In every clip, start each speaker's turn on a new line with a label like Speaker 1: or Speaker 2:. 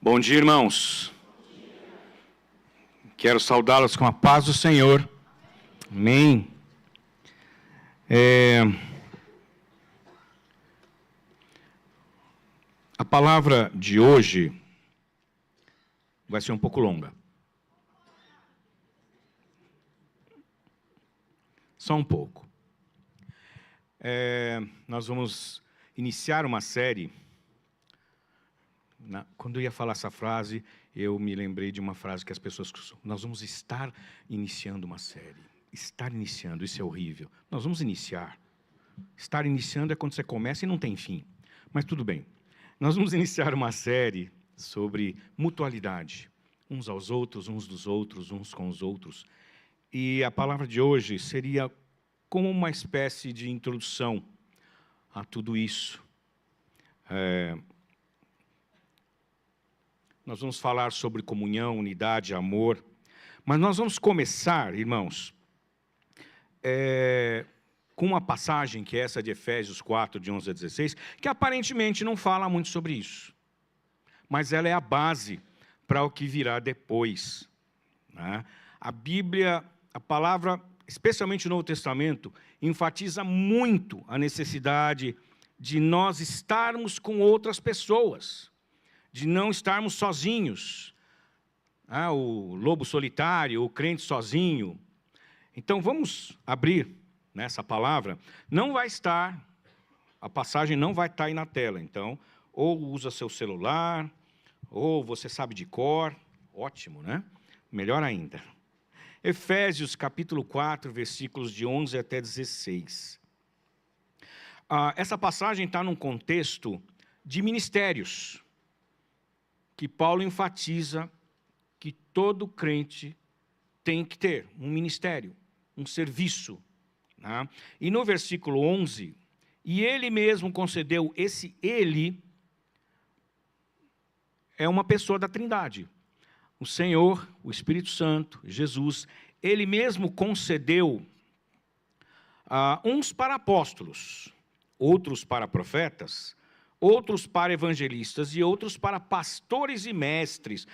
Speaker 1: Bom dia, irmãos. Quero saudá-los com a paz do Senhor. Amém. A palavra de hoje vai ser um pouco longa. Só um pouco. Nós vamos iniciar uma série. Quando eu ia falar essa frase, eu me lembrei de uma frase que as pessoas... Nós vamos estar iniciando uma série. Estar iniciando, isso é horrível. Nós vamos iniciar. Estar iniciando é quando você começa e não tem fim. Mas tudo bem. Nós vamos iniciar uma série sobre mutualidade. Uns aos outros, uns dos outros, uns com os outros. E a palavra de hoje seria como uma espécie de introdução a tudo isso. Nós vamos falar sobre comunhão, unidade, amor. Mas nós vamos começar, irmãos, com uma passagem, que é essa de Efésios 4, de 11 a 16, que aparentemente não fala muito sobre isso. Mas ela é a base para o que virá depois, né? A Bíblia, a palavra, especialmente no Novo Testamento, enfatiza muito a necessidade de nós estarmos com outras pessoas, de não estarmos sozinhos, o lobo solitário, o crente sozinho. Então, vamos abrir nessa palavra. Não vai estar, a passagem não vai estar aí na tela. Então, ou usa seu celular, ou você sabe de cor. Ótimo, né? Melhor ainda. Efésios, capítulo 4, versículos de 11 até 16. Essa passagem está num contexto de ministérios, que Paulo enfatiza que todo crente tem que ter um ministério, um serviço, né? E no versículo 11, e ele mesmo concedeu, esse ele é uma pessoa da Trindade. O Senhor, o Espírito Santo, Jesus, ele mesmo concedeu uns para apóstolos, outros para profetas, outros para evangelistas e outros para pastores e mestres,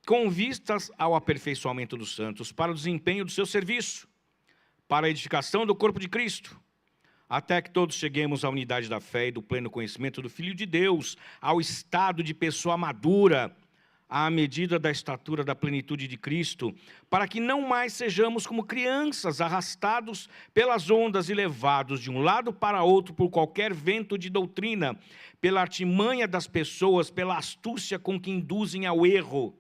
Speaker 1: com vistas ao aperfeiçoamento dos santos, para o desempenho do seu serviço, para a edificação do corpo de Cristo, até que todos cheguemos à unidade da fé e do pleno conhecimento do Filho de Deus, ao estado de pessoa madura, à medida da estatura da plenitude de Cristo, para que não mais sejamos como crianças, arrastados pelas ondas e levados de um lado para outro por qualquer vento de doutrina, pela artimanha das pessoas, pela astúcia com que induzem ao erro,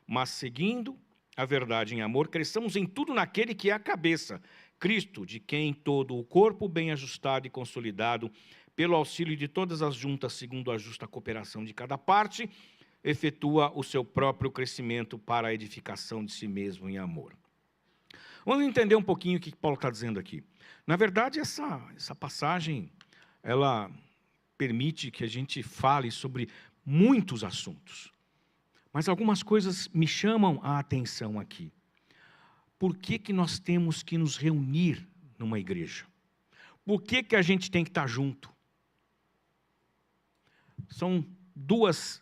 Speaker 1: mas seguindo a verdade em amor, cresçamos em tudo naquele que é a cabeça, Cristo, de quem todo o corpo bem ajustado e consolidado, pelo auxílio de todas as juntas, segundo a justa cooperação de cada parte, efetua o seu próprio crescimento para a edificação de si mesmo em amor. Vamos entender um pouquinho o que Paulo está dizendo aqui. Na verdade, essa passagem, ela permite que a gente fale sobre muitos assuntos. Mas algumas coisas me chamam a atenção aqui. Por que nós temos que nos reunir numa igreja? Por que a gente tem que estar junto? São dois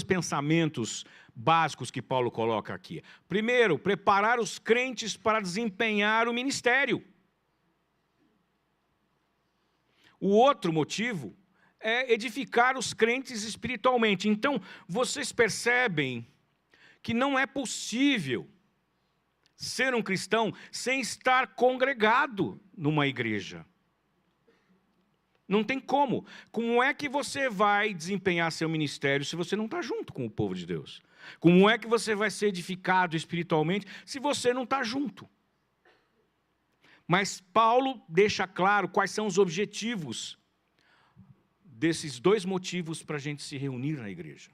Speaker 1: pensamentos básicos que Paulo coloca aqui. Primeiro, preparar os crentes para desempenhar o ministério. O outro motivo é edificar os crentes espiritualmente. Então, vocês percebem que não é possível ser um cristão sem estar congregado numa igreja. Não tem como. Como é que você vai desempenhar seu ministério se você não está junto com o povo de Deus? Como é que você vai ser edificado espiritualmente se você não está junto? Mas Paulo deixa claro quais são os objetivos desses dois motivos para a gente se reunir na igreja.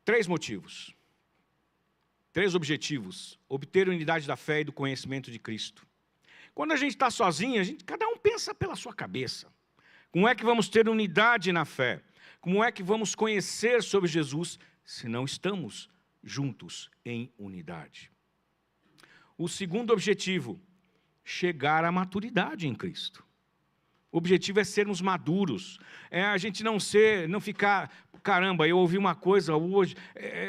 Speaker 1: 3 motivos. 3 objetivos. Obter a unidade da fé e do conhecimento de Cristo. Quando a gente está sozinho, cada um pensa pela sua cabeça. Como é que vamos ter unidade na fé? Como é que vamos conhecer sobre Jesus se não estamos juntos em unidade? O segundo objetivo, chegar à maturidade em Cristo. O objetivo é sermos maduros, a gente não ficar caramba, eu ouvi uma coisa hoje,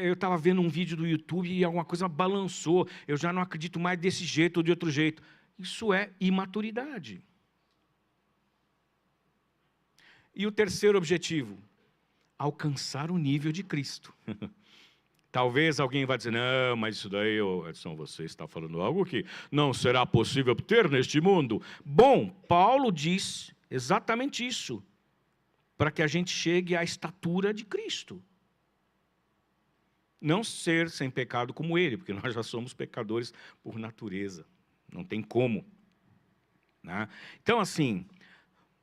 Speaker 1: eu estava vendo um vídeo do YouTube e alguma coisa balançou, eu já não acredito mais desse jeito ou de outro jeito. Isso é imaturidade. E o terceiro objetivo, alcançar o nível de Cristo. Talvez alguém vá dizer, não, mas isso daí, Edson, você está falando algo que não será possível ter neste mundo. Bom, Paulo diz exatamente isso, para que a gente chegue à estatura de Cristo. Não ser sem pecado como ele, porque nós já somos pecadores por natureza. Não tem como. Né? Então, assim,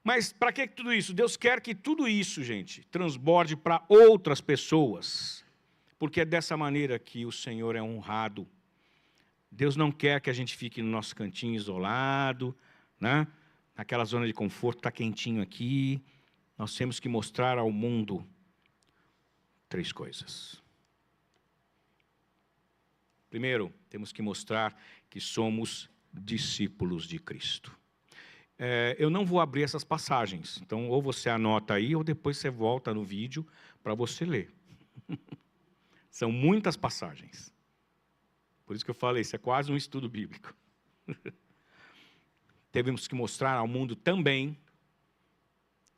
Speaker 1: mas para que tudo isso? Deus quer que tudo isso, gente, transborde para outras pessoas. Porque é dessa maneira que o Senhor é honrado. Deus não quer que a gente fique no nosso cantinho isolado, né? Naquela zona de conforto, está quentinho aqui. Nós temos que mostrar ao mundo 3 coisas. Primeiro, temos que mostrar que somos discípulos de Cristo. Eu não vou abrir essas passagens, então ou você anota aí, ou depois você volta no vídeo para você ler. São muitas passagens. Por isso que eu falei, isso é quase um estudo bíblico. Temos que mostrar ao mundo também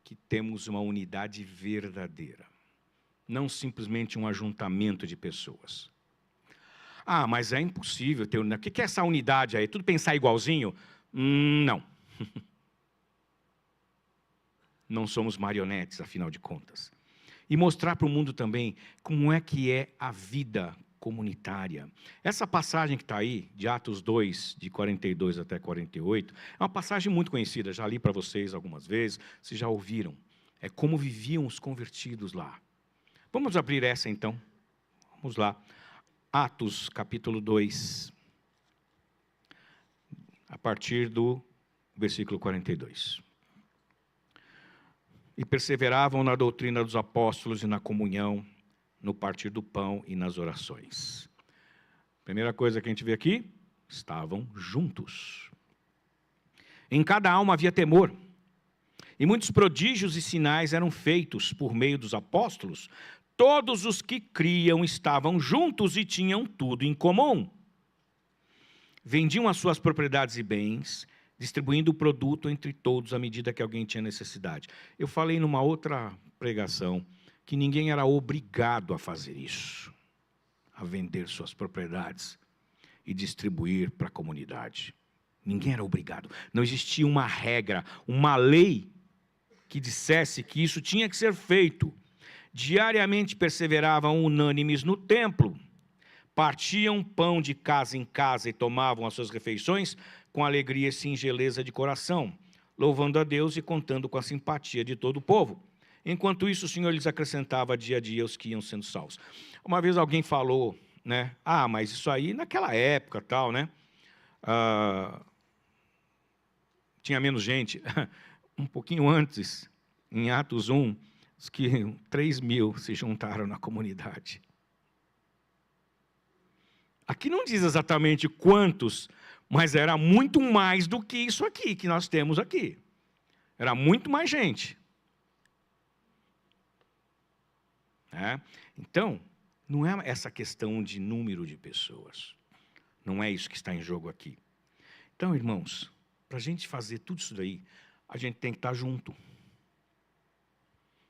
Speaker 1: que temos uma unidade verdadeira. Não simplesmente um ajuntamento de pessoas. Ah, mas é impossível ter unidade. O que é essa unidade aí? Tudo pensar igualzinho? Não. Não somos marionetes, afinal de contas. E mostrar para o mundo também como é que é a vida comunitária. Essa passagem que está aí, de Atos 2, de 42 até 48, é uma passagem muito conhecida, já li para vocês algumas vezes, vocês já ouviram. É como viviam os convertidos lá. Vamos abrir essa então. Vamos lá. Atos, capítulo 2, a partir do versículo 42. E perseveravam na doutrina dos apóstolos e na comunhão, no partir do pão e nas orações. Primeira coisa que a gente vê aqui, estavam juntos. Em cada alma havia temor, e muitos prodígios e sinais eram feitos por meio dos apóstolos. Todos os que criam estavam juntos e tinham tudo em comum. Vendiam as suas propriedades e bens, distribuindo o produto entre todos à medida que alguém tinha necessidade. Eu falei numa outra pregação que ninguém era obrigado a fazer isso, a vender suas propriedades e distribuir para a comunidade. Ninguém era obrigado. Não existia uma regra, uma lei que dissesse que isso tinha que ser feito. Diariamente perseveravam unânimes no templo, partiam pão de casa em casa e tomavam as suas refeições com alegria e singeleza de coração, louvando a Deus e contando com a simpatia de todo o povo. Enquanto isso, o Senhor lhes acrescentava dia a dia os que iam sendo salvos. Uma vez alguém falou, né? Ah, mas isso aí naquela época, tal, né? Tinha menos gente. Um pouquinho antes, em Atos 1, os que 3.000 se juntaram na comunidade. Aqui não diz exatamente quantos, mas era muito mais do que isso aqui, que nós temos aqui. Era muito mais gente. Então, não é essa questão de número de pessoas. Não é isso que está em jogo aqui. Então, irmãos, para a gente fazer tudo isso daí, a gente tem que estar junto.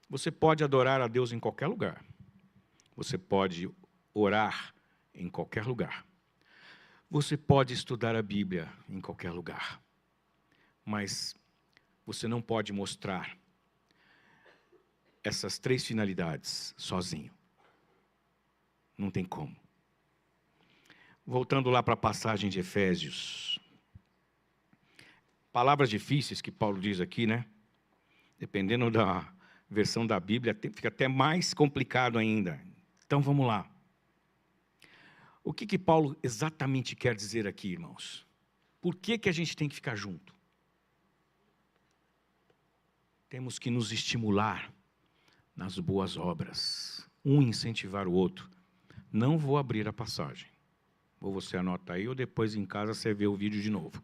Speaker 1: Você pode adorar a Deus em qualquer lugar. Você pode orar em qualquer lugar. Você pode estudar a Bíblia em qualquer lugar. Mas você não pode mostrar essas 3 finalidades sozinho. Não tem como. Voltando lá para a passagem de Efésios. Palavras difíceis que Paulo diz aqui, né? Dependendo da versão da Bíblia, fica até mais complicado ainda. Então vamos lá. O que Paulo exatamente quer dizer aqui, irmãos? Por que a gente tem que ficar junto? Temos que nos estimular nas boas obras. Um incentivar o outro. Não vou abrir a passagem. Ou você anota aí, ou depois em casa você vê o vídeo de novo.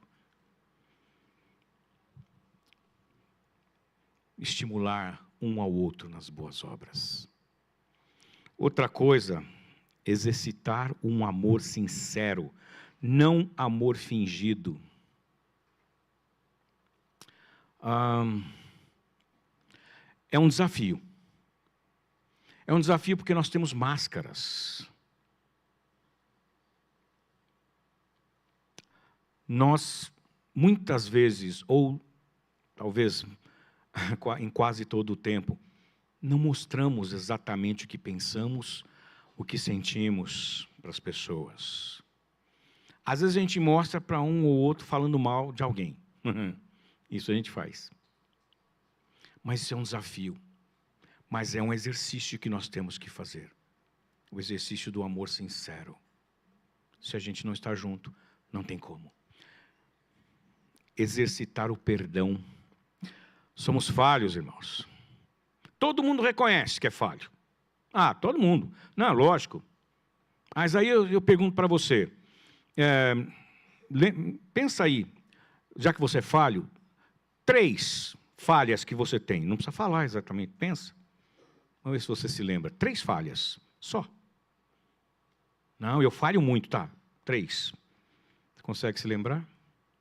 Speaker 1: Estimular um ao outro nas boas obras. Outra coisa, exercitar um amor sincero, não amor fingido. É um desafio. É um desafio porque nós temos máscaras. Nós, muitas vezes, ou talvez em quase todo o tempo, não mostramos exatamente o que pensamos, o que sentimos para as pessoas. Às vezes a gente mostra para um ou outro falando mal de alguém. Isso a gente faz. Mas isso é um desafio. Mas é um exercício que nós temos que fazer. O exercício do amor sincero. Se a gente não está junto, não tem como. Exercitar o perdão. Somos falhos, irmãos. Todo mundo reconhece que é falho. Todo mundo. Não, lógico. Mas aí eu pergunto para você. Pensa aí, já que você é falho, 3 falhas que você tem. Não precisa falar exatamente, pensa. Vamos ver se você se lembra. 3 falhas, só. Não, eu falho muito, tá? 3. Você consegue se lembrar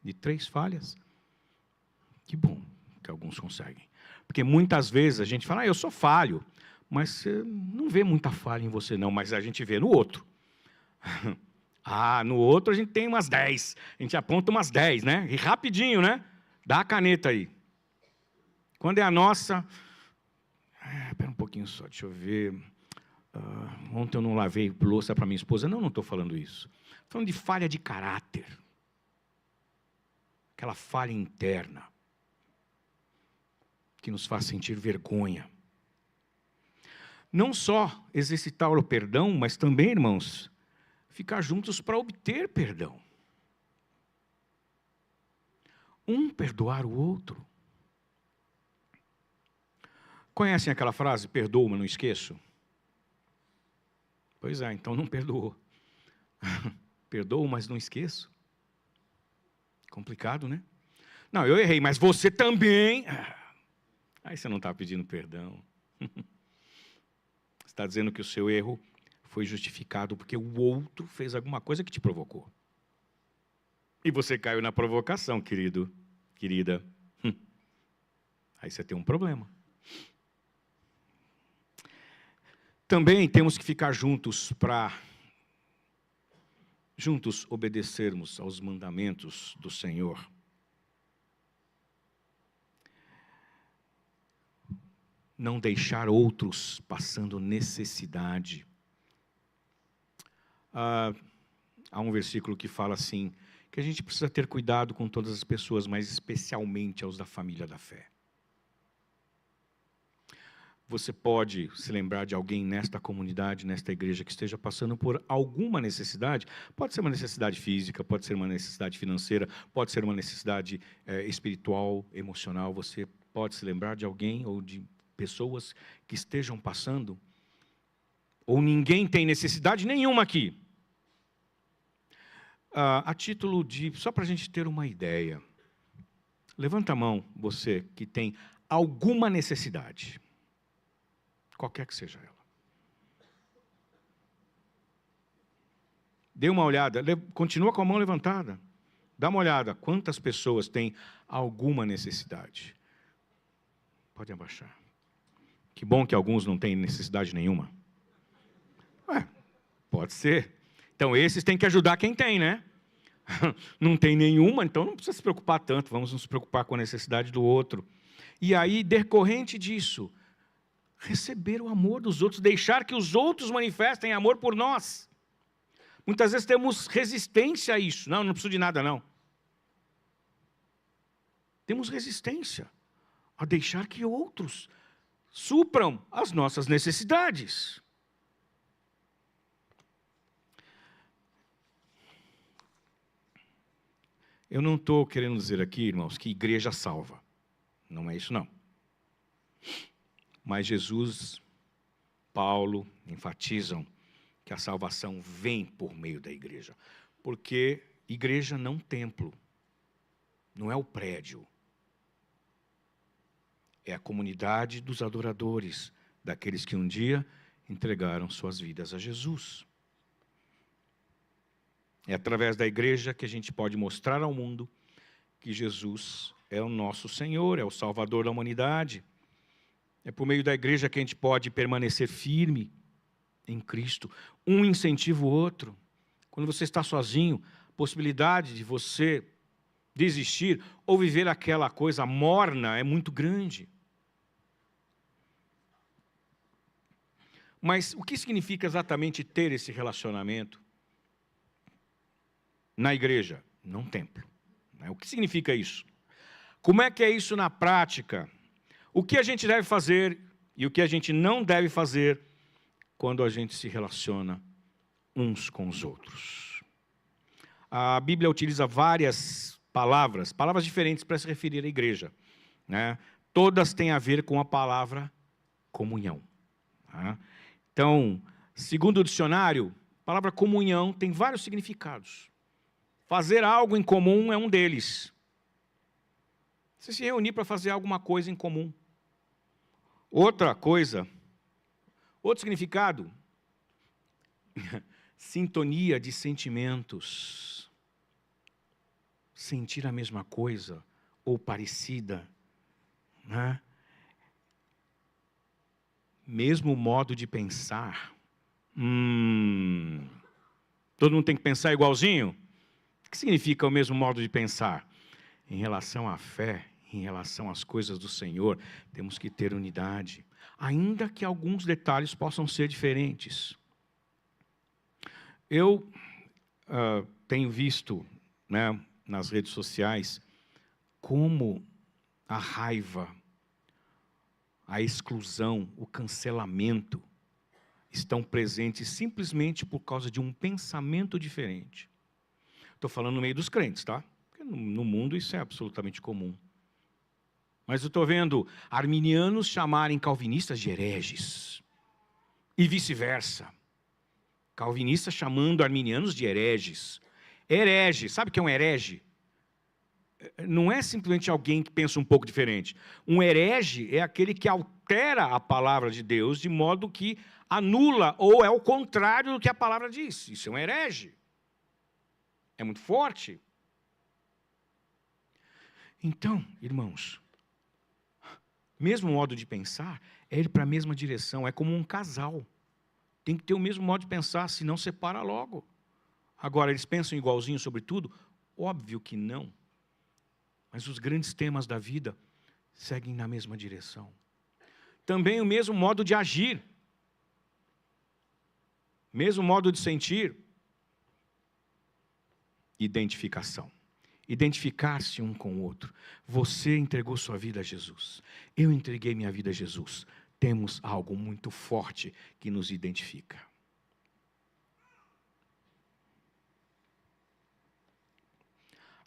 Speaker 1: de 3 falhas? Que bom que alguns conseguem. Porque muitas vezes a gente fala, eu sou falho. Mas você não vê muita falha em você, não. Mas a gente vê no outro. No outro a gente tem umas 10. A gente aponta umas 10, né? E rapidinho, né? Dá a caneta aí. Quando é a nossa... Espera um pouquinho só, deixa eu ver. Ontem eu não lavei louça para minha esposa. Não estou falando isso. Estou falando de falha de caráter. Aquela falha interna. Que nos faz sentir vergonha. Não só exercitar o perdão, mas também, irmãos, ficar juntos para obter perdão. Um perdoar o outro. Conhecem aquela frase, perdoa, mas não esqueço? Pois é, então não perdoou. Perdoa, mas não esqueço. Complicado, né? Não, eu errei, mas você também... Aí você não está pedindo perdão. Está dizendo que o seu erro foi justificado porque o outro fez alguma coisa que te provocou. E você caiu na provocação, querido, querida. Aí você tem um problema. Também temos que ficar juntos para obedecermos aos mandamentos do Senhor. Não deixar outros passando necessidade. Há um versículo que fala assim, que a gente precisa ter cuidado com todas as pessoas, mas especialmente aos da família da fé. Você pode se lembrar de alguém nesta comunidade, nesta igreja, que esteja passando por alguma necessidade. Pode ser uma necessidade física, pode ser uma necessidade financeira, pode ser uma necessidade espiritual, emocional. Você pode se lembrar de alguém ou de pessoas que estejam passando, ou ninguém tem necessidade nenhuma aqui. A título de, só para a gente ter uma ideia, levanta a mão, você que tem alguma necessidade, qualquer que seja ela. Dê uma olhada, continua com a mão levantada, dá uma olhada, quantas pessoas têm alguma necessidade? Pode abaixar. Que bom que alguns não têm necessidade nenhuma. Pode ser. Então, esses têm que ajudar quem tem, né? Não tem nenhuma, então não precisa se preocupar tanto. Vamos nos preocupar com a necessidade do outro. E aí, decorrente disso, receber o amor dos outros, deixar que os outros manifestem amor por nós. Muitas vezes temos resistência a isso. Não preciso de nada, não. Temos resistência a deixar que outros supram as nossas necessidades. Eu não estou querendo dizer aqui, irmãos, que igreja salva. Não é isso, não. Mas Jesus, Paulo, enfatizam que a salvação vem por meio da igreja. Porque igreja não templo. Não é o prédio. É a comunidade dos adoradores, daqueles que um dia entregaram suas vidas a Jesus. É através da igreja que a gente pode mostrar ao mundo que Jesus é o nosso Senhor, é o Salvador da humanidade. É por meio da igreja que a gente pode permanecer firme em Cristo. Um incentiva o outro. Quando você está sozinho, a possibilidade de você desistir ou viver aquela coisa morna é muito grande. Mas o que significa exatamente ter esse relacionamento na igreja? Não templo. O que significa isso? Como é que é isso na prática? O que a gente deve fazer e o que a gente não deve fazer quando a gente se relaciona uns com os outros? A Bíblia utiliza várias palavras diferentes para se referir à igreja, né? Todas têm a ver com a palavra comunhão. Tá? Então, segundo o dicionário, a palavra comunhão tem vários significados. Fazer algo em comum é um deles. Você se reunir para fazer alguma coisa em comum. Outra coisa, outro significado, sintonia de sentimentos. Sentir a mesma coisa ou parecida, né? Mesmo modo de pensar. Todo mundo tem que pensar igualzinho? O que significa o mesmo modo de pensar? Em relação à fé, em relação às coisas do Senhor, temos que ter unidade, ainda que alguns detalhes possam ser diferentes. Eu tenho visto, né, nas redes sociais, como a raiva, a exclusão, o cancelamento estão presentes simplesmente por causa de um pensamento diferente. Estou falando no meio dos crentes, tá? Porque no mundo isso é absolutamente comum. Mas eu estou vendo arminianos chamarem calvinistas de hereges. E vice-versa. Calvinistas chamando arminianos de hereges. Herege, sabe o que é um herege? Não é simplesmente alguém que pensa um pouco diferente. Um herege é aquele que altera a palavra de Deus de modo que anula ou é o contrário do que a palavra diz. Isso é um herege. É muito forte. Então, irmãos, mesmo modo de pensar é ir para a mesma direção. É como um casal. Tem que ter o mesmo modo de pensar, senão separa logo. Agora, eles pensam igualzinho sobre tudo? Óbvio que não. Mas os grandes temas da vida seguem na mesma direção. Também o mesmo modo de agir. Mesmo modo de sentir. Identificação. Identificar-se um com o outro. Você entregou sua vida a Jesus. Eu entreguei minha vida a Jesus. Temos algo muito forte que nos identifica.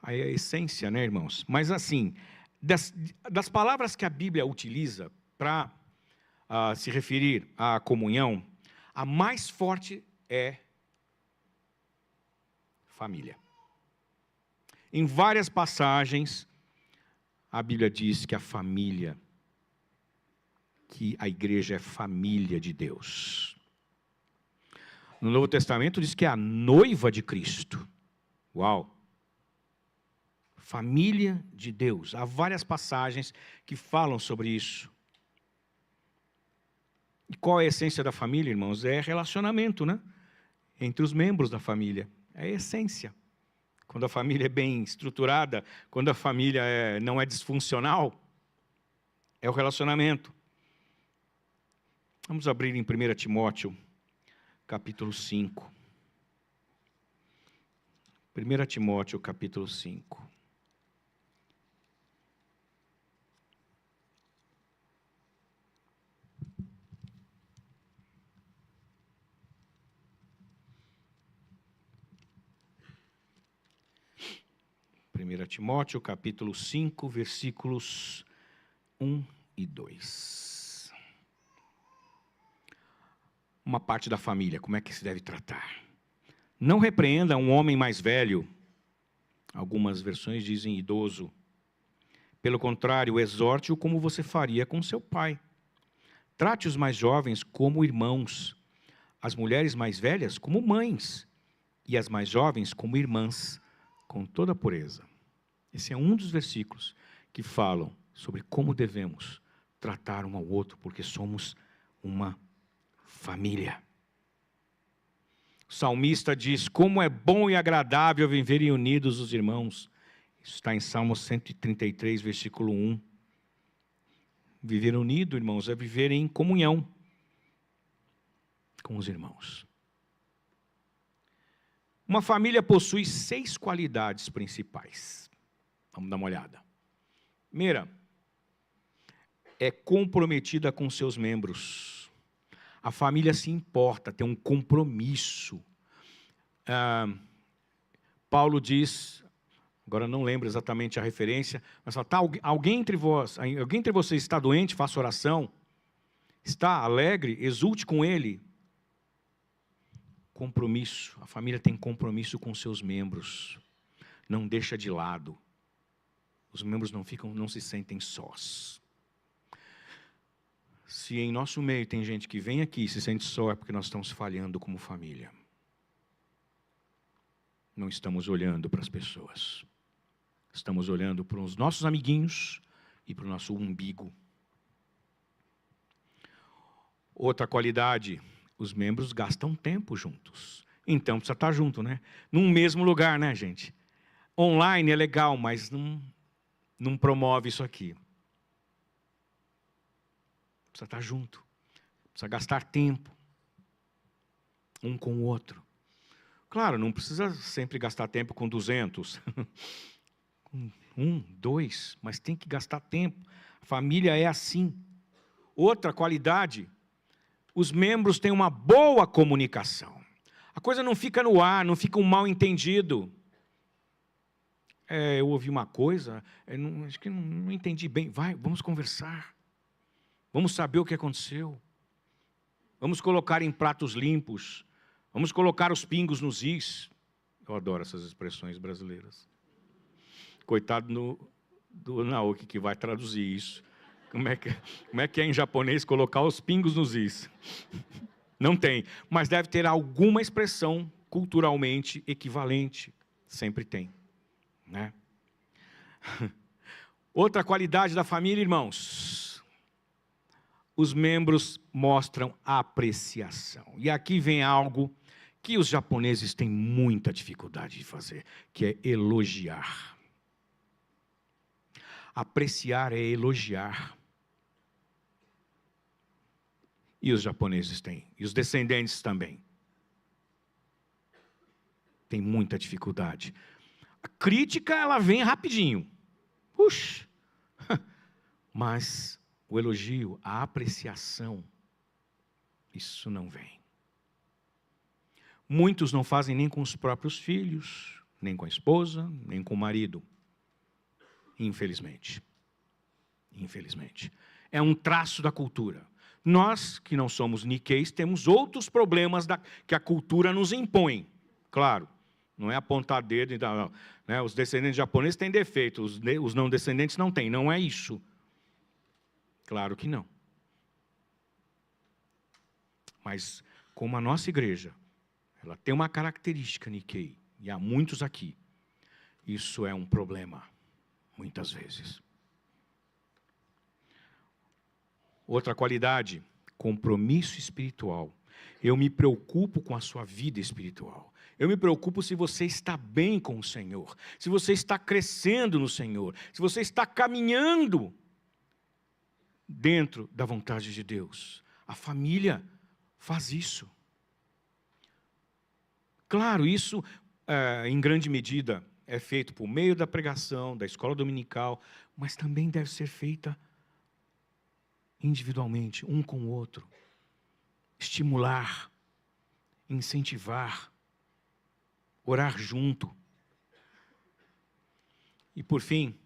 Speaker 1: Aí é a essência, né, irmãos? Mas assim, das palavras que a Bíblia utiliza para se referir à comunhão, a mais forte é família. Em várias passagens, a Bíblia diz que a família, que a igreja é família de Deus. No Novo Testamento diz que é a noiva de Cristo. Uau! Família de Deus. Há várias passagens que falam sobre isso. E qual é a essência da família, irmãos? É relacionamento, né? Entre os membros da família. É a essência. Quando a família é bem estruturada, quando a família não é disfuncional, é o relacionamento. Vamos abrir em 1 Timóteo, capítulo 5. 1 Timóteo, capítulo 5. Timóteo, capítulo 5, versículos 1 e 2. Uma parte da família, como é que se deve tratar? Não repreenda um homem mais velho, algumas versões dizem idoso. Pelo contrário, exorte-o como você faria com seu pai. Trate os mais jovens como irmãos as mulheres mais velhas como mães, e as mais jovens como irmãs, com toda a pureza. Esse é um dos versículos que falam sobre como devemos tratar um ao outro, porque somos uma família. O salmista diz: como é bom e agradável viverem unidos os irmãos. Isso está em Salmo 133, versículo 1. Viver unido, irmãos, é viver em comunhão com os irmãos. Uma família possui 6 qualidades principais. Vamos dar uma olhada. Primeira, é comprometida com seus membros. A família se importa, tem um compromisso. Paulo diz, agora não lembro exatamente a referência, mas fala, alguém entre vocês está doente, faça oração. Está alegre, exulte com ele. Compromisso, a família tem compromisso com seus membros, não deixa de lado, os membros não se sentem sós. Se em nosso meio tem gente que vem aqui e se sente só, é porque nós estamos falhando como família. Não estamos olhando para as pessoas, estamos olhando para os nossos amiguinhos e para o nosso umbigo. Outra qualidade, os membros gastam tempo juntos. Então precisa estar junto, né? Num mesmo lugar, né, gente? Online é legal, mas não promove isso aqui. Precisa estar junto. Precisa gastar tempo. Um com o outro. Claro, não precisa sempre gastar tempo com 200. 1, 2, mas tem que gastar tempo. A família é assim. Outra qualidade, os membros têm uma boa comunicação. A coisa não fica no ar, não fica um mal entendido. Eu ouvi uma coisa, acho que não entendi bem. Vamos conversar. Vamos saber o que aconteceu. Vamos colocar em pratos limpos. Vamos colocar os pingos nos is. Eu adoro essas expressões brasileiras. Coitado do Naoki que vai traduzir isso. Como é que é em japonês colocar os pingos nos is? Não tem, mas deve ter alguma expressão culturalmente equivalente. Sempre tem, né? Outra qualidade da família, irmãos. Os membros mostram apreciação. E aqui vem algo que os japoneses têm muita dificuldade de fazer, que é elogiar. Apreciar é elogiar. E os japoneses têm, e os descendentes também. Tem muita dificuldade. A crítica, ela vem rapidinho. Puxa! Mas o elogio, a apreciação, isso não vem. Muitos não fazem nem com os próprios filhos, nem com a esposa, nem com o marido. Infelizmente. Infelizmente. É um traço da cultura. Nós, que não somos Nikkeis, temos outros problemas que a cultura nos impõe. Claro, não é apontar dedo, não, né? Os descendentes japoneses têm defeito, os não descendentes não têm, não é isso. Claro que não. Mas, como a nossa igreja, ela tem uma característica Nikkei, e há muitos aqui, isso é um problema, muitas vezes. Outra qualidade, compromisso espiritual. Eu me preocupo com a sua vida espiritual. Eu me preocupo se você está bem com o Senhor, se você está crescendo no Senhor, se você está caminhando dentro da vontade de Deus. A família faz isso. Claro, isso em grande medida é feito por meio da pregação, da escola dominical, mas também deve ser feita individualmente, um com o outro. Estimular, incentivar, orar junto. E por fim,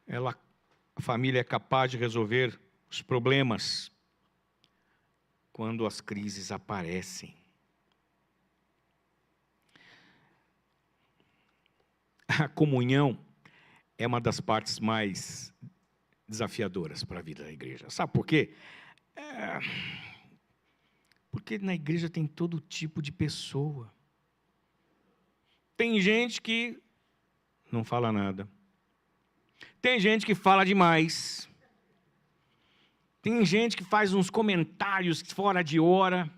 Speaker 1: a família é capaz de resolver os problemas quando as crises aparecem. A comunhão é uma das partes mais desafiadoras para a vida da igreja. Sabe por quê? Porque na igreja tem todo tipo de pessoa. Tem gente que não fala nada. Tem gente que fala demais. Tem gente que faz uns comentários fora de hora.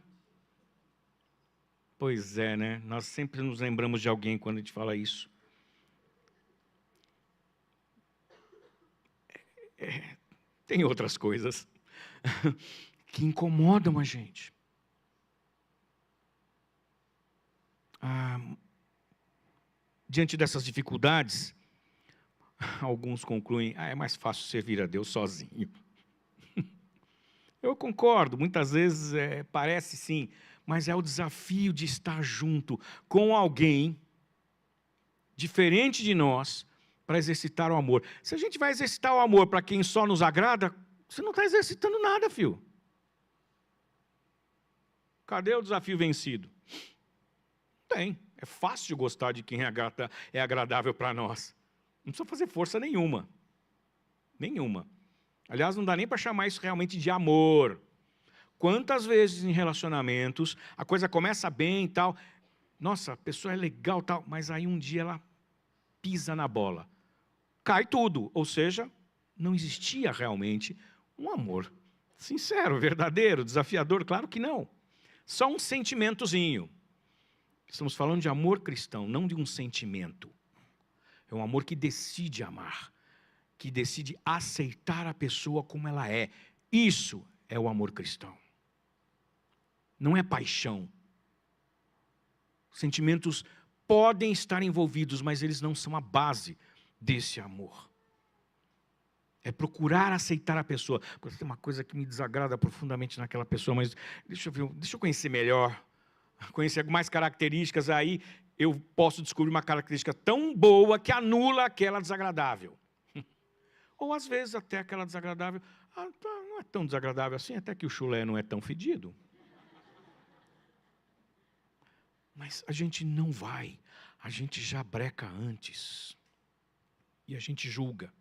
Speaker 1: Pois é, né? Nós sempre nos lembramos de alguém quando a gente fala isso. Tem outras coisas que incomodam a gente. Diante dessas dificuldades, alguns concluem, é mais fácil servir a Deus sozinho. Eu concordo, muitas vezes parece sim, mas é o desafio de estar junto com alguém diferente de nós para exercitar o amor. Se a gente vai exercitar o amor para quem só nos agrada, você não está exercitando nada, filho. Cadê o desafio vencido? Tem. É fácil gostar de quem é agradável para nós. Não precisa fazer força nenhuma. Nenhuma. Aliás, não dá nem para chamar isso realmente de amor. Quantas vezes em relacionamentos, a coisa começa bem e tal, nossa, a pessoa é legal tal, mas aí um dia ela pisa na bola. Cai tudo, ou seja, não existia realmente um amor sincero, verdadeiro, desafiador, claro que não. Só um sentimentozinho. Estamos falando de amor cristão, não de um sentimento. É um amor que decide amar, que decide aceitar a pessoa como ela é. Isso é o amor cristão. Não é paixão. Sentimentos podem estar envolvidos, mas eles não são a base desse amor. É procurar aceitar a pessoa. Porque tem uma coisa que me desagrada profundamente naquela pessoa, mas deixa eu conhecer melhor. Conhecer mais características, aí eu posso descobrir uma característica tão boa que anula aquela desagradável. Ou às vezes até aquela desagradável, não é tão desagradável assim, até que o chulé não é tão fedido. Mas a gente não vai, a gente já breca antes. E a gente julga,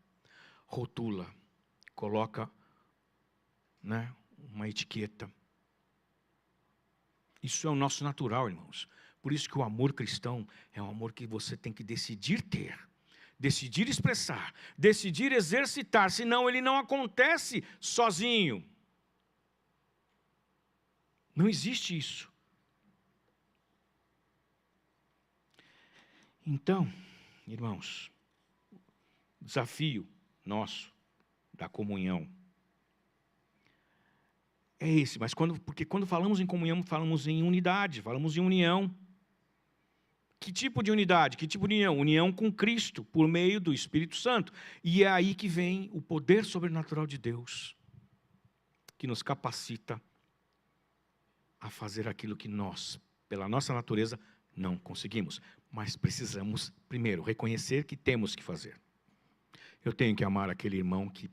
Speaker 1: rotula, coloca, né, uma etiqueta. Isso é o nosso natural, irmãos. Por isso que o amor cristão é um amor que você tem que decidir ter, decidir expressar, decidir exercitar, senão ele não acontece sozinho. Não existe isso. Então, irmãos, o desafio nosso da comunhão é esse, mas porque quando falamos em comunhão, falamos em unidade, falamos em união. Que tipo de unidade? Que tipo de união? União com Cristo, por meio do Espírito Santo. E é aí que vem o poder sobrenatural de Deus, que nos capacita a fazer aquilo que nós, pela nossa natureza, não conseguimos. Mas precisamos, primeiro, reconhecer que temos que fazer. Eu tenho que amar aquele irmão que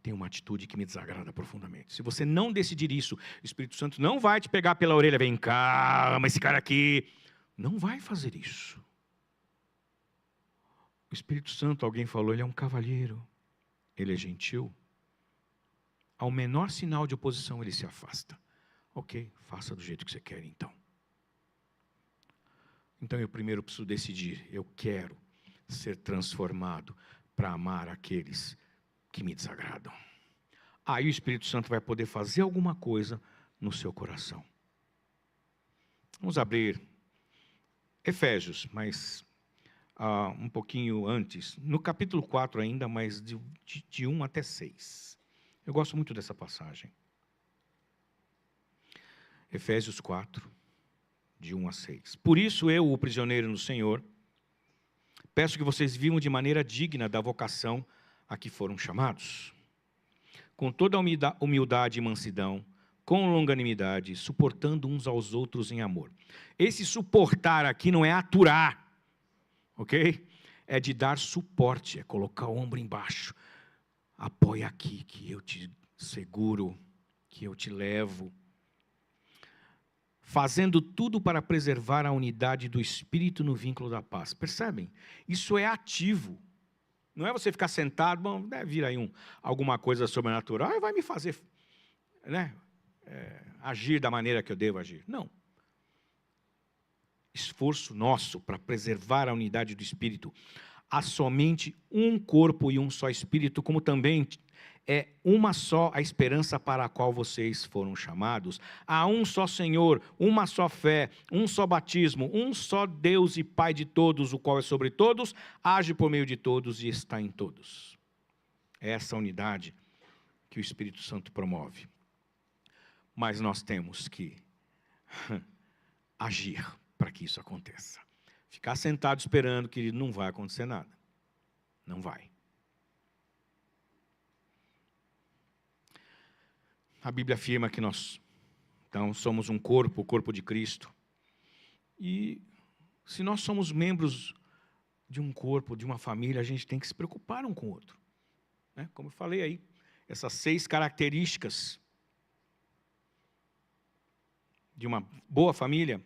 Speaker 1: tem uma atitude que me desagrada profundamente. Se você não decidir isso, o Espírito Santo não vai te pegar pela orelha, vem cá, ama esse cara aqui. Não vai fazer isso. O Espírito Santo, alguém falou, ele é um cavalheiro. Ele é gentil. Ao menor sinal de oposição, ele se afasta. Ok, faça do jeito que você quer, então. Então eu primeiro preciso decidir, eu quero ser transformado para amar aqueles que me desagradam. Aí o Espírito Santo vai poder fazer alguma coisa no seu coração. Vamos abrir Efésios, mas um pouquinho antes, no capítulo 4 ainda, mas de 1 até 6. Eu gosto muito dessa passagem. Efésios 4, de 1 a 6. Por isso eu, o prisioneiro no Senhor, peço que vocês vivam de maneira digna da vocação a que foram chamados, com toda a humildade e mansidão, com longanimidade, suportando uns aos outros em amor. Esse suportar aqui não é aturar, ok? É de dar suporte, é colocar o ombro embaixo. Apoia aqui, que eu te seguro, que eu te levo. Fazendo tudo para preservar a unidade do Espírito no vínculo da paz. Percebem? Isso é ativo. Não é você ficar sentado, bom, deve vir aí alguma coisa sobrenatural, vai me fazer, né, agir da maneira que eu devo agir. Não. Esforço nosso para preservar a unidade do Espírito. Há somente um corpo e um só Espírito, como também é uma só a esperança para a qual vocês foram chamados. Há um só Senhor, uma só fé, um só batismo, um só Deus e Pai de todos, o qual é sobre todos, age por meio de todos e está em todos. É essa unidade que o Espírito Santo promove. Mas nós temos que agir para que isso aconteça. Ficar sentado esperando, querido, não vai acontecer nada. Não vai. A Bíblia afirma que nós, então, somos um corpo, o corpo de Cristo. E se nós somos membros de um corpo, de uma família, a gente tem que se preocupar um com o outro. Né? Como eu falei aí, essas 6 características de uma boa família.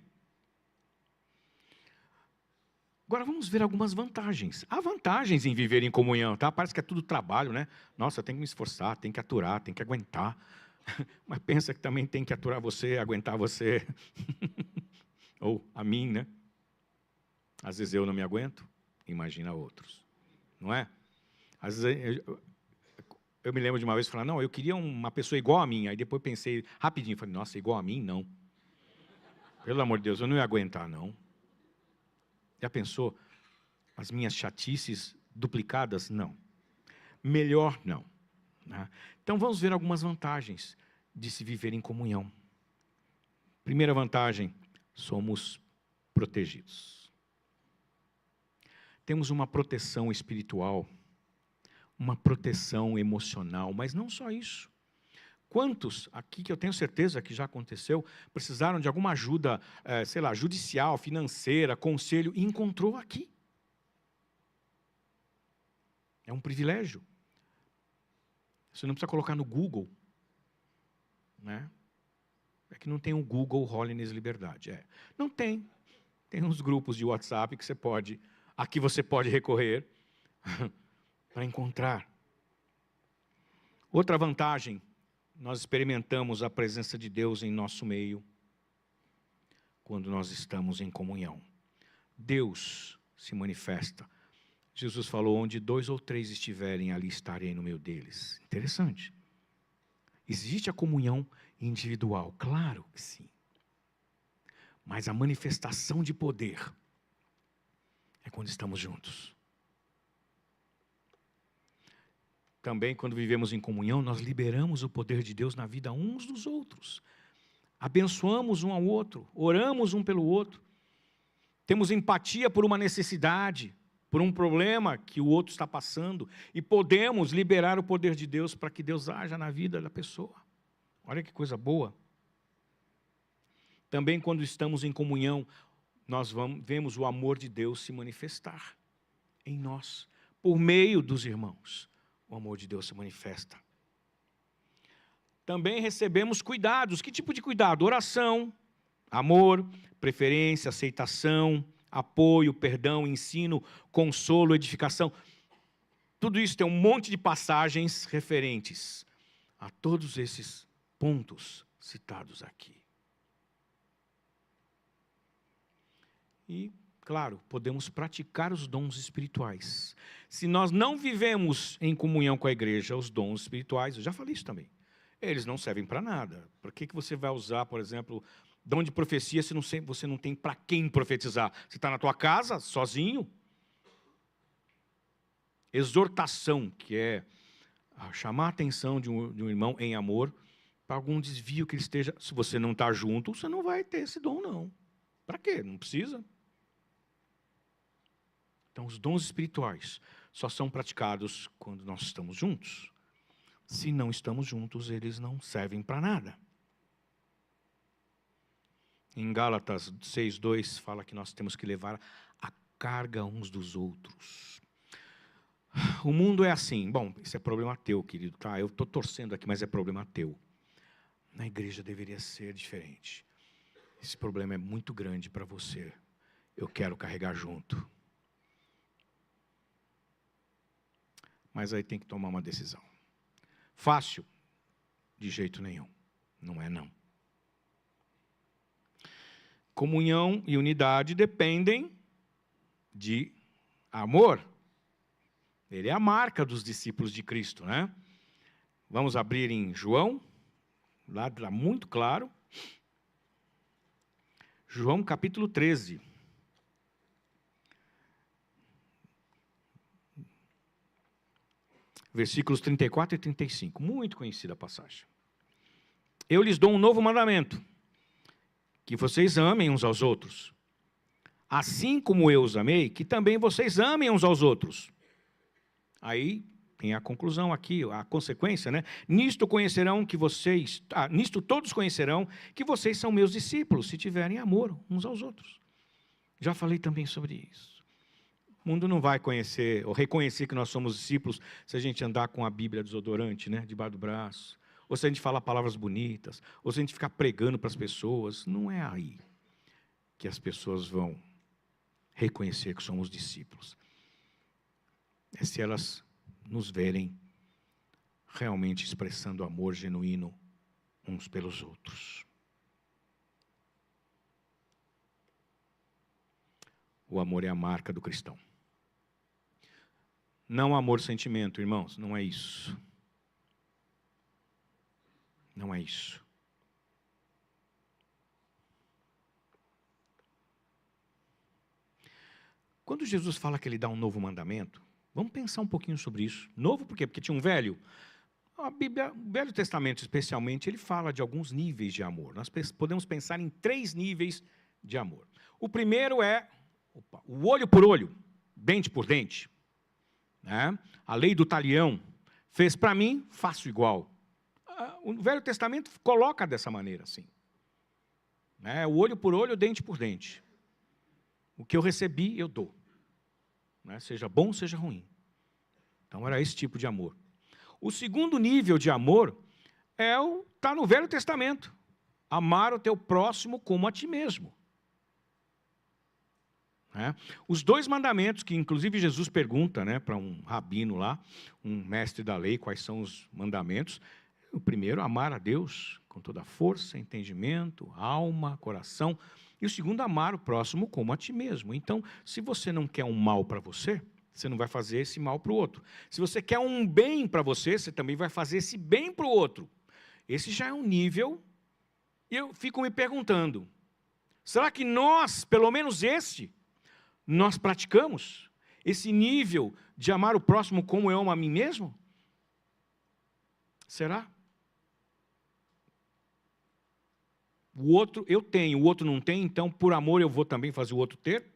Speaker 1: Agora vamos ver algumas vantagens. Há vantagens em viver em comunhão, tá? Parece que é tudo trabalho, né? Nossa, eu tenho que me esforçar, tenho que aturar, tenho que aguentar. Mas pensa que também tem que aturar você, aguentar você. Ou a mim, né? Às vezes eu não me aguento, imagina outros. Não é? Às vezes eu me lembro de uma vez falar, não, eu queria uma pessoa igual a mim. Aí depois pensei rapidinho, falei, nossa, igual a mim? Não. Pelo amor de Deus, eu não ia aguentar, não. Já pensou? As minhas chatices duplicadas? Não. Melhor, não. Então, vamos ver algumas vantagens de se viver em comunhão. Primeira vantagem, somos protegidos. Temos uma proteção espiritual, uma proteção emocional, mas não só isso. Quantos aqui, que eu tenho certeza que já aconteceu, precisaram de alguma ajuda, sei lá, judicial, financeira, conselho, e encontrou aqui? É um privilégio. Você não precisa colocar no Google. Né? É que não tem um Google Holiness Liberdade. Não tem. Tem uns grupos de WhatsApp que você pode, aqui você pode recorrer para encontrar. Outra vantagem, nós experimentamos a presença de Deus em nosso meio quando nós estamos em comunhão. Deus se manifesta. Jesus falou, onde 2 ou 3 estiverem, ali estarei no meio deles. Interessante. Existe a comunhão individual? Claro que sim. Mas a manifestação de poder é quando estamos juntos. Também, quando vivemos em comunhão, nós liberamos o poder de Deus na vida uns dos outros. Abençoamos um ao outro, oramos um pelo outro. Temos empatia por uma necessidade, por um problema que o outro está passando, e podemos liberar o poder de Deus para que Deus haja na vida da pessoa. Olha que coisa boa. Também quando estamos em comunhão, nós vemos o amor de Deus se manifestar em nós, por meio dos irmãos. O amor de Deus se manifesta. Também recebemos cuidados. Que tipo de cuidado? Oração, amor, preferência, aceitação, apoio, perdão, ensino, consolo, edificação. Tudo isso tem um monte de passagens referentes a todos esses pontos citados aqui. E, claro, podemos praticar os dons espirituais. Se nós não vivemos em comunhão com a igreja, os dons espirituais, eu já falei isso também, eles não servem para nada. Por que você vai usar, por exemplo, dom de profecia se você não tem para quem profetizar? Você está na tua casa, sozinho? Exortação, que é chamar a atenção de um irmão em amor para algum desvio que ele esteja. Se você não está junto, você não vai ter esse dom, não. Para quê? Não precisa. Então, os dons espirituais só são praticados quando nós estamos juntos. Se não estamos juntos, eles não servem para nada. Em Gálatas 6:2 fala que nós temos que levar a carga uns dos outros. O mundo é assim. Bom, isso é problema teu, querido, tá? Eu estou torcendo aqui, mas é problema teu. Na igreja deveria ser diferente. Esse problema é muito grande para você. Eu quero carregar junto. Mas aí tem que tomar uma decisão. Fácil? De jeito nenhum. Não é não. Comunhão e unidade dependem de amor. Ele é a marca dos discípulos de Cristo, né? Vamos abrir em João, lá está muito claro. João capítulo 13. Versículos 34 e 35. Muito conhecida a passagem. Eu lhes dou um novo mandamento, que vocês amem uns aos outros. Assim como eu os amei, que também vocês amem uns aos outros. Aí tem a conclusão aqui, a consequência, né? Nisto todos conhecerão que vocês são meus discípulos, se tiverem amor uns aos outros. Já falei também sobre isso. O mundo não vai conhecer ou reconhecer que nós somos discípulos se a gente andar com a Bíblia desodorante, né, debaixo do braço, ou se a gente falar palavras bonitas, ou se a gente ficar pregando para as pessoas. Não é aí que as pessoas vão reconhecer que somos discípulos. É se elas nos verem realmente expressando amor genuíno uns pelos outros. O amor é a marca do cristão. Não amor-sentimento, irmãos, não é isso. Não é isso. Quando Jesus fala que ele dá um novo mandamento, vamos pensar um pouquinho sobre isso. Novo por quê? Porque tinha um velho. A Bíblia, o Velho Testamento especialmente, ele fala de alguns níveis de amor. Nós podemos pensar em 3 níveis de amor. O primeiro é o olho por olho, dente por dente. Né? A lei do talião. Fez para mim, faço igual. O Velho Testamento coloca dessa maneira, assim. Né? O olho por olho, dente por dente. O que eu recebi, eu dou. Né? Seja bom, seja ruim. Então, era esse tipo de amor. O segundo nível de amor está no Velho Testamento. Amar o teu próximo como a ti mesmo. Os 2 mandamentos que, inclusive, Jesus pergunta, né, para um rabino lá, um mestre da lei, quais são os mandamentos. O primeiro, amar a Deus com toda a força, entendimento, alma, coração. E o segundo, amar o próximo como a ti mesmo. Então, se você não quer um mal para você, você não vai fazer esse mal para o outro. Se você quer um bem para você, você também vai fazer esse bem para o outro. Esse já é um nível. E eu fico me perguntando, será que nós, pelo menos nós praticamos esse nível de amar o próximo como eu amo a mim mesmo? Será? O outro eu tenho, o outro não tem, então por amor eu vou também fazer o outro ter?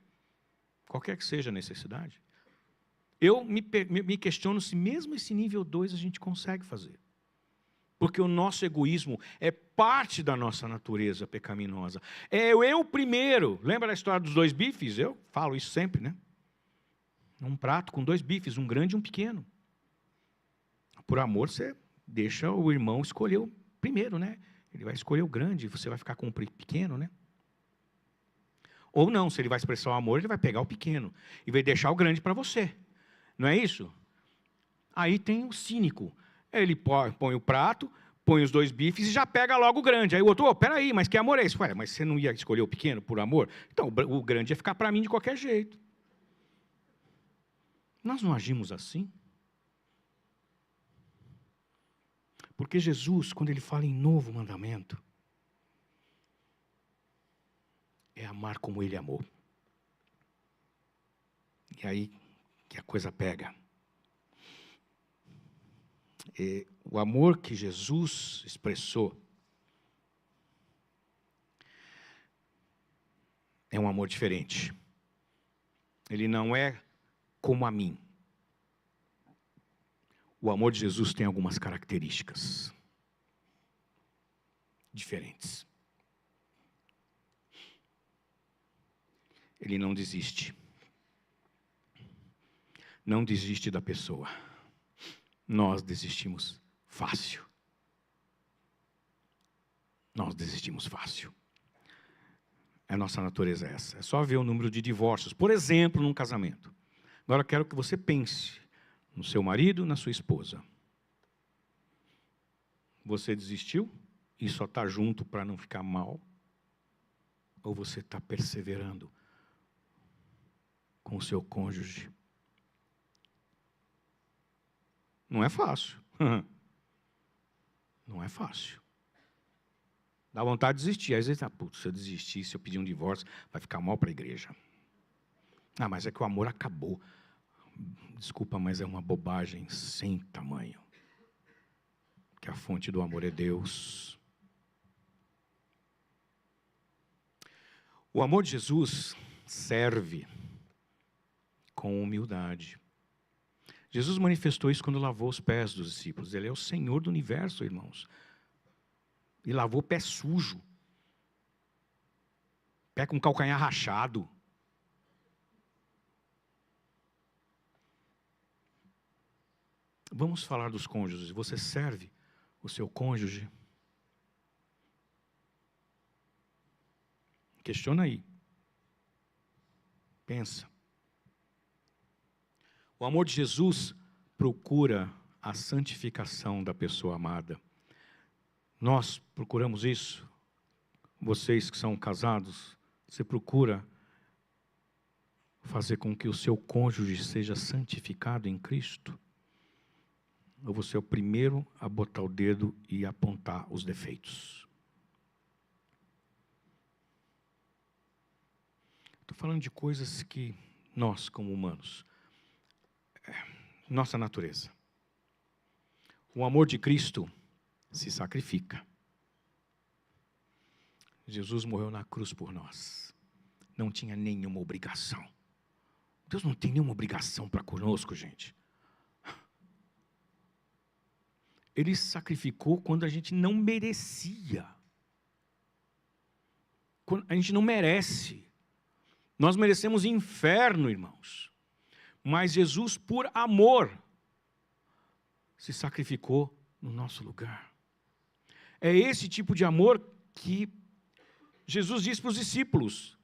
Speaker 1: Qualquer que seja a necessidade. Eu me questiono se mesmo esse nível 2 a gente consegue fazer. Porque o nosso egoísmo é parte da nossa natureza pecaminosa. É eu primeiro. Lembra da história dos 2 bifes? Eu falo isso sempre, né? Um prato com 2 bifes, um grande e um pequeno. Por amor, você deixa o irmão escolher o primeiro, né? Ele vai escolher o grande, você vai ficar com o pequeno, né? Ou não, se ele vai expressar o amor, ele vai pegar o pequeno e vai deixar o grande para você. Não é isso? Aí tem o cínico. Ele põe o prato, põe os 2 bifes e já pega logo o grande. Aí o outro, peraí, mas que amor é esse? Ué, mas você não ia escolher o pequeno por amor? Então o grande ia ficar para mim de qualquer jeito. Nós não agimos assim? Porque Jesus, quando ele fala em novo mandamento, é amar como ele amou. E aí que a coisa pega. O amor que Jesus expressou é um amor diferente. Ele não é como a mim. O amor de Jesus tem algumas características diferentes. Ele não desiste. Não desiste da pessoa. Nós desistimos fácil. Nós desistimos fácil. A nossa natureza é essa. É só ver o número de divórcios, por exemplo, num casamento. Agora eu quero que você pense no seu marido, na sua esposa. Você desistiu e só está junto para não ficar mal? Ou você está perseverando com o seu cônjuge? Não é fácil. Não é fácil. Dá vontade de desistir. Às vezes, se eu desistir, se eu pedir um divórcio, vai ficar mal para a igreja. Mas é que o amor acabou. Desculpa, mas é uma bobagem sem tamanho. Que a fonte do amor é Deus. O amor de Jesus serve com humildade. Jesus manifestou isso quando lavou os pés dos discípulos. Ele é o Senhor do universo, irmãos. E lavou pé sujo. Pé com calcanhar rachado. Vamos falar dos cônjuges. Você serve o seu cônjuge? Questiona aí. Pensa. O amor de Jesus procura a santificação da pessoa amada. Nós procuramos isso? Vocês que são casados, você procura fazer com que o seu cônjuge seja santificado em Cristo? Ou você é o primeiro a botar o dedo e apontar os defeitos? Estou falando de coisas que nós, como humanos, nossa natureza. O amor de Cristo se sacrifica. Jesus morreu na cruz por nós. Não tinha nenhuma obrigação. Deus não tem nenhuma obrigação para conosco, gente. Ele sacrificou quando a gente não merecia. Quando a gente não merece. Nós merecemos inferno, irmãos. Mas Jesus, por amor, se sacrificou no nosso lugar. É esse tipo de amor que Jesus disse para os discípulos: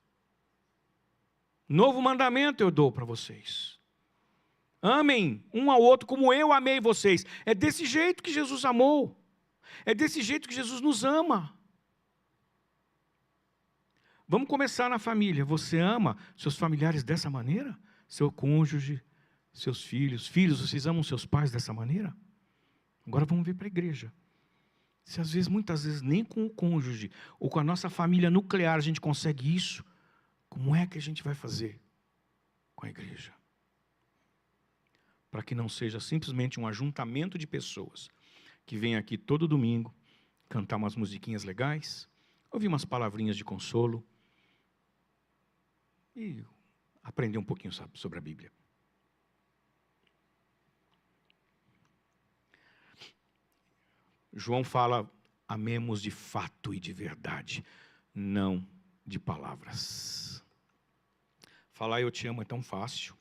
Speaker 1: novo mandamento eu dou para vocês. Amem um ao outro como eu amei vocês. É desse jeito que Jesus amou. É desse jeito que Jesus nos ama. Vamos começar na família. Você ama seus familiares dessa maneira? Seu cônjuge, seus filhos. Filhos, vocês amam seus pais dessa maneira? Agora vamos ver para a igreja. Se às vezes, muitas vezes, nem com o cônjuge ou com a nossa família nuclear a gente consegue isso, como é que a gente vai fazer com a igreja? Para que não seja simplesmente um ajuntamento de pessoas que vêm aqui todo domingo cantar umas musiquinhas legais, ouvir umas palavrinhas de consolo e aprender um pouquinho sobre a Bíblia. João fala: amemos de fato e de verdade, não de palavras. Falar eu te amo é tão fácil.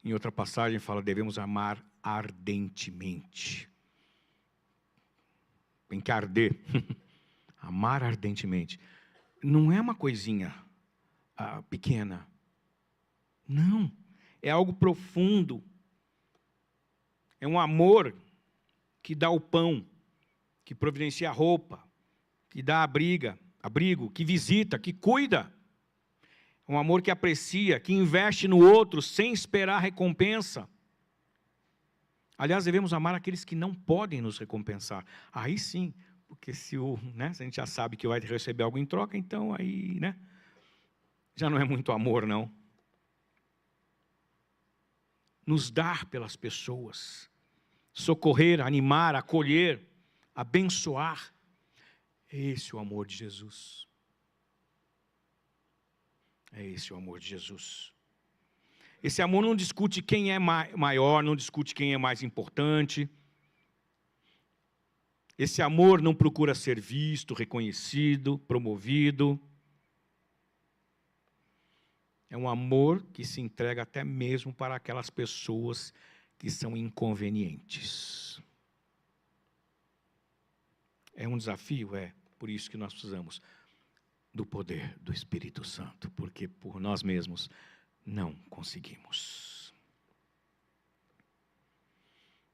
Speaker 1: Em outra passagem fala: devemos amar ardentemente. Tem que arder. Amar ardentemente. Não é uma coisinha pequena. Não. É algo profundo. É um amor que dá o pão, que providencia a roupa, que dá abrigo, que visita, que cuida. É um amor que aprecia, que investe no outro sem esperar recompensa. Aliás, devemos amar aqueles que não podem nos recompensar. Aí sim, porque se a gente já sabe que vai receber algo em troca, então aí, já não é muito amor, não. Nos dar pelas pessoas, socorrer, animar, acolher, abençoar. É esse o amor de Jesus. É esse o amor de Jesus. Esse amor não discute quem é maior, não discute quem é mais importante. Esse amor não procura ser visto, reconhecido, promovido. É um amor que se entrega até mesmo para aquelas pessoas que são inconvenientes. É um desafio? É. Por isso que nós precisamos do poder do Espírito Santo, porque por nós mesmos não conseguimos.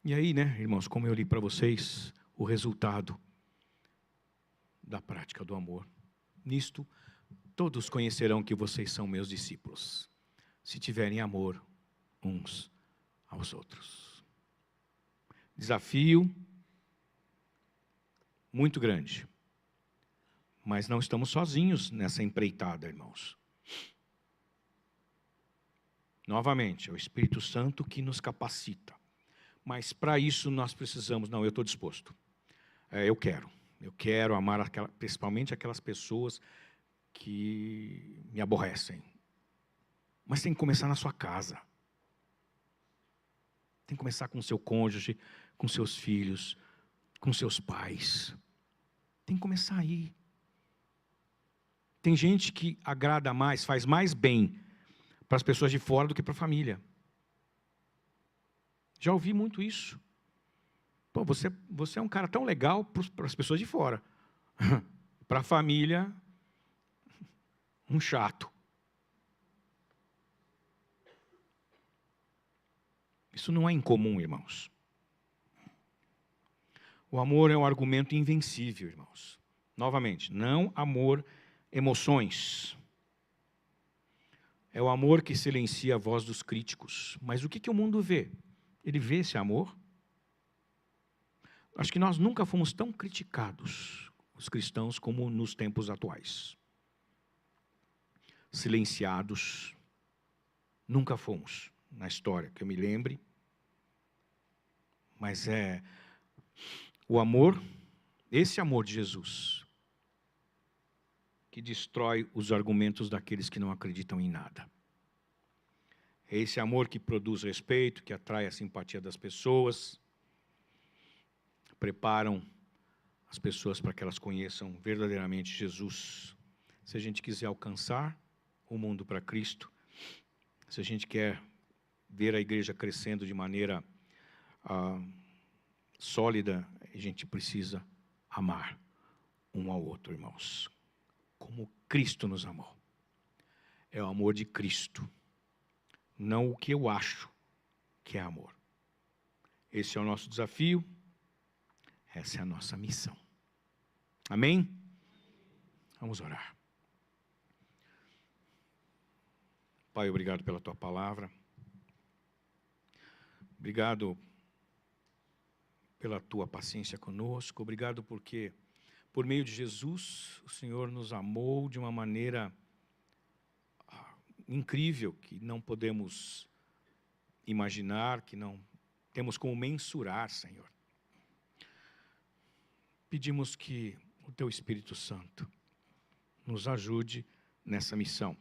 Speaker 1: E aí, irmãos, como eu li para vocês, o resultado da prática do amor. Nisto, todos conhecerão que vocês são meus discípulos, se tiverem amor uns aos outros. Desafio muito grande. Mas não estamos sozinhos nessa empreitada, irmãos. Novamente, é o Espírito Santo que nos capacita. Mas para isso nós precisamos, não, eu estou disposto. Eu quero amar principalmente aquelas pessoas que me aborrecem. Mas tem que começar na sua casa. Tem que começar com o seu cônjuge, com seus filhos, com seus pais. Tem que começar aí. Tem gente que agrada mais, faz mais bem para as pessoas de fora do que para a família. Já ouvi muito isso. Pô, você é um cara tão legal para as pessoas de fora. Para a família, um chato. Isso não é incomum, irmãos. O amor é um argumento invencível, irmãos. Novamente, não amor, emoções. É o amor que silencia a voz dos críticos. Mas o que o mundo vê? Ele vê esse amor? Acho que nós nunca fomos tão criticados, os cristãos, como nos tempos atuais. Silenciados. Nunca fomos, na história, que eu me lembre. Mas é o amor, esse amor de Jesus, que destrói os argumentos daqueles que não acreditam em nada. É esse amor que produz respeito, que atrai a simpatia das pessoas, preparam as pessoas para que elas conheçam verdadeiramente Jesus. Se a gente quiser alcançar o mundo para Cristo, se a gente quer ver a igreja crescendo de maneira sólida, a gente precisa amar um ao outro, irmãos. Como Cristo nos amou. É o amor de Cristo. Não o que eu acho que é amor. Esse é o nosso desafio. Essa é a nossa missão. Amém? Vamos orar. Pai, obrigado pela Tua palavra. Obrigado pela Tua paciência conosco. Obrigado porque, por meio de Jesus, o Senhor nos amou de uma maneira incrível, que não podemos imaginar, que não temos como mensurar, Senhor. Pedimos que o Teu Espírito Santo nos ajude nessa missão,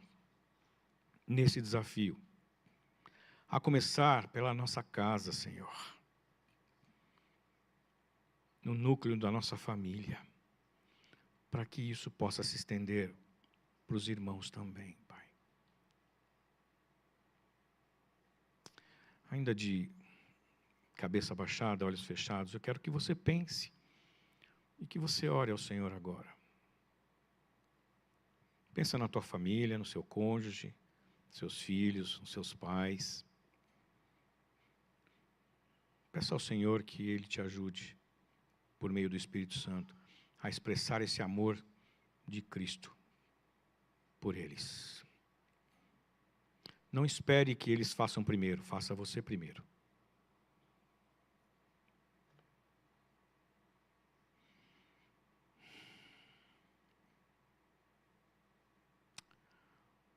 Speaker 1: nesse desafio, a começar pela nossa casa, Senhor, no núcleo da nossa família, para que isso possa se estender para os irmãos também, Pai. Ainda de cabeça baixada, olhos fechados, eu quero que você pense e que você ore ao Senhor agora. Pensa na tua família, no seu cônjuge, seus filhos, nos seus pais. Peça ao Senhor que Ele te ajude, por meio do Espírito Santo, a expressar esse amor de Cristo por eles. Não espere que eles façam primeiro, faça você primeiro.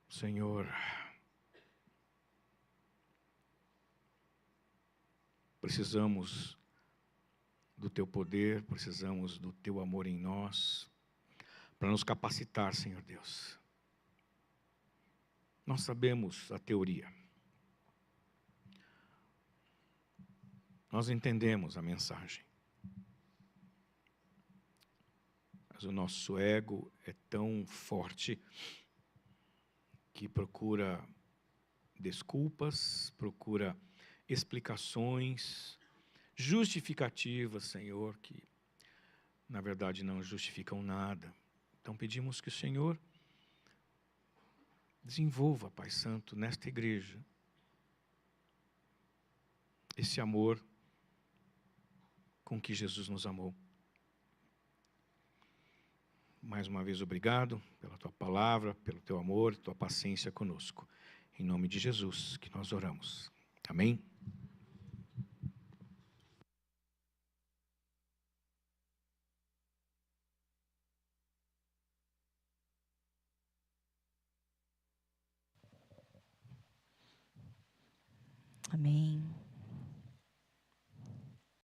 Speaker 1: Senhor, precisamos do Teu poder, precisamos do Teu amor em nós, para nos capacitar, Senhor Deus. Nós sabemos a teoria. Nós entendemos a mensagem. Mas o nosso ego é tão forte que procura desculpas, procura explicações, justificativas, Senhor, que na verdade não justificam nada. Então pedimos que o Senhor desenvolva, Pai Santo, nesta igreja, esse amor com que Jesus nos amou. mais uma vez, obrigado pela tua palavra, pelo teu amor, tua paciência conosco. Em nome de Jesus que nós oramos. Amém?
Speaker 2: Amém.